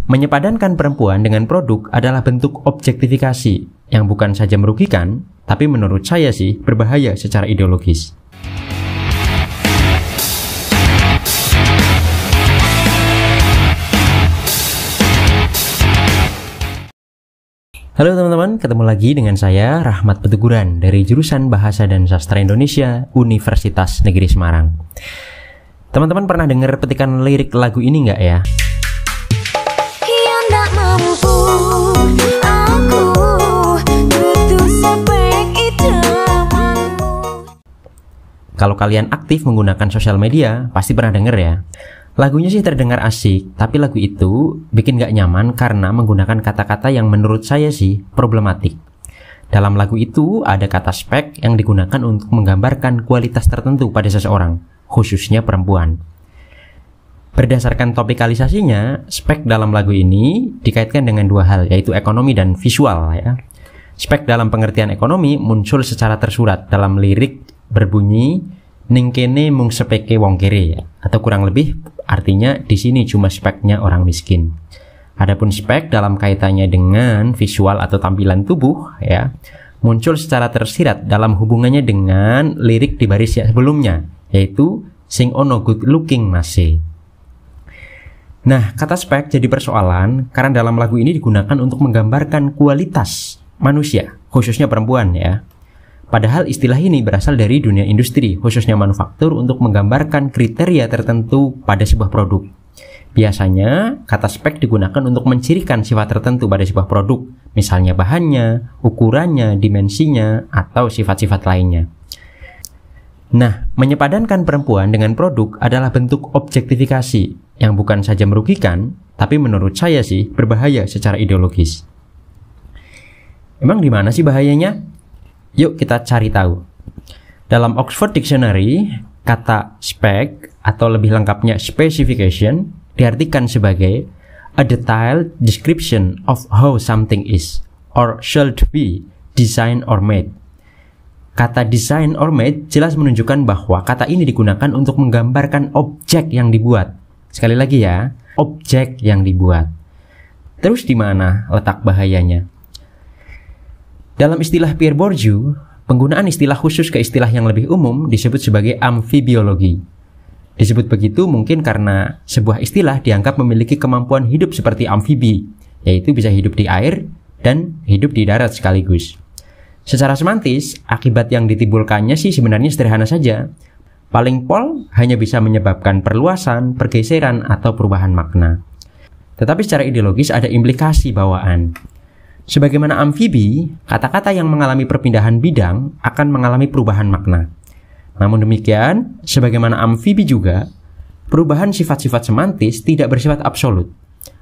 Menyepadankan perempuan dengan produk adalah bentuk objektifikasi yang bukan saja merugikan, tapi menurut saya sih berbahaya secara ideologis. Halo teman-teman, ketemu lagi dengan saya Rahmat Petuguran dari jurusan Bahasa dan Sastra Indonesia Universitas Negeri Semarang. Teman-teman pernah dengar petikan lirik lagu ini nggak ya? Kalau kalian aktif menggunakan sosial media, pasti pernah denger ya. Lagunya sih terdengar asik, tapi lagu itu bikin gak nyaman karena menggunakan kata-kata yang menurut saya sih problematik. Dalam lagu itu ada kata spek yang digunakan untuk menggambarkan kualitas tertentu pada seseorang, khususnya perempuan. Berdasarkan topikalisasinya, spek dalam lagu ini dikaitkan dengan dua hal, yaitu ekonomi dan visual ya. Spek dalam pengertian ekonomi muncul secara tersurat dalam lirik berbunyi ning kene mung sepeke wong kere ya, atau kurang lebih artinya di sini cuma speknya orang miskin. Adapun spek dalam kaitannya dengan visual atau tampilan tubuh ya, muncul secara tersirat dalam hubungannya dengan lirik di baris sebelumnya, yaitu sing ono good looking masih. Nah, kata spek jadi persoalan karena dalam lagu ini digunakan untuk menggambarkan kualitas manusia, khususnya perempuan ya. Padahal istilah ini berasal dari dunia industri, khususnya manufaktur, untuk menggambarkan kriteria tertentu pada sebuah produk. Biasanya, kata spek digunakan untuk mencirikan sifat tertentu pada sebuah produk, misalnya bahannya, ukurannya, dimensinya, atau sifat-sifat lainnya. Nah, menyepadankan perempuan dengan produk adalah bentuk objektifikasi yang bukan saja merugikan, tapi menurut saya sih berbahaya secara ideologis. Emang di mana sih bahayanya? Yuk kita cari tahu. Dalam Oxford Dictionary, kata spec atau lebih lengkapnya specification diartikan sebagai a detailed description of how something is or should be designed or made. Kata design or made jelas menunjukkan bahwa kata ini digunakan untuk menggambarkan objek yang dibuat. Sekali lagi ya, objek yang dibuat. Terus di mana letak bahayanya? Dalam istilah Pierre Bourdieu, penggunaan istilah khusus ke istilah yang lebih umum disebut sebagai amfibiologi. Disebut begitu mungkin karena sebuah istilah dianggap memiliki kemampuan hidup seperti amfibi, yaitu bisa hidup di air dan hidup di darat sekaligus. Secara semantis, akibat yang ditimbulkannya sih sebenarnya sederhana saja. Paling pol hanya bisa menyebabkan perluasan, pergeseran, atau perubahan makna. Tetapi secara ideologis ada implikasi bawaan. Sebagaimana amfibi, kata-kata yang mengalami perpindahan bidang akan mengalami perubahan makna. Namun demikian, sebagaimana amfibi juga, perubahan sifat-sifat semantis tidak bersifat absolut.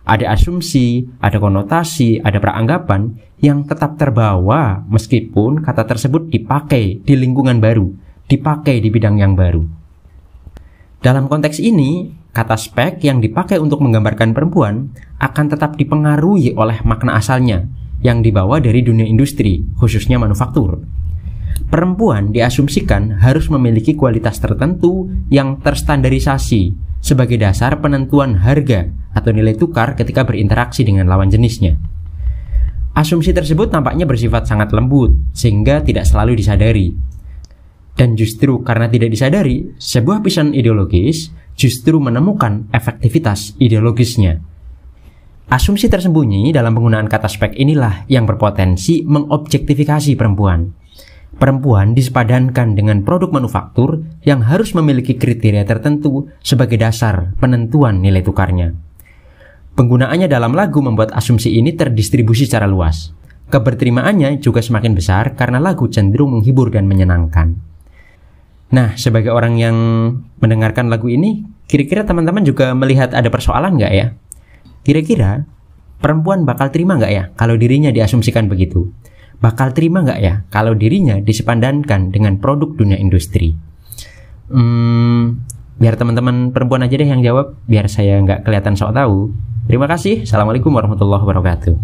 Ada asumsi, ada konotasi, ada peranggapan yang tetap terbawa meskipun kata tersebut dipakai di lingkungan baru, dipakai di bidang yang baru. Dalam konteks ini, kata spek yang dipakai untuk menggambarkan perempuan akan tetap dipengaruhi oleh makna asalnya, yang dibawa dari dunia industri, khususnya manufaktur. Perempuan diasumsikan harus memiliki kualitas tertentu yang terstandarisasi sebagai dasar penentuan harga atau nilai tukar ketika berinteraksi dengan lawan jenisnya. Asumsi tersebut nampaknya bersifat sangat lembut, sehingga tidak selalu disadari. Dan justru karena tidak disadari, sebuah pisan ideologis justru menemukan efektivitas ideologisnya. Asumsi tersembunyi dalam penggunaan kata spek inilah yang berpotensi mengobjektifikasi perempuan. Perempuan disepadankan dengan produk manufaktur yang harus memiliki kriteria tertentu sebagai dasar penentuan nilai tukarnya. Penggunaannya dalam lagu membuat asumsi ini terdistribusi secara luas. Keberterimaannya juga semakin besar karena lagu cenderung menghibur dan menyenangkan. Nah, sebagai orang yang mendengarkan lagu ini, kira-kira teman-teman juga melihat ada persoalan nggak ya? Kira-kira perempuan bakal terima nggak ya kalau dirinya diasumsikan begitu? Bakal terima nggak ya kalau dirinya disepadankan dengan produk dunia industri? Biar teman-teman perempuan aja deh yang jawab, biar saya nggak kelihatan sok tahu. Terima kasih. Assalamualaikum warahmatullahi wabarakatuh.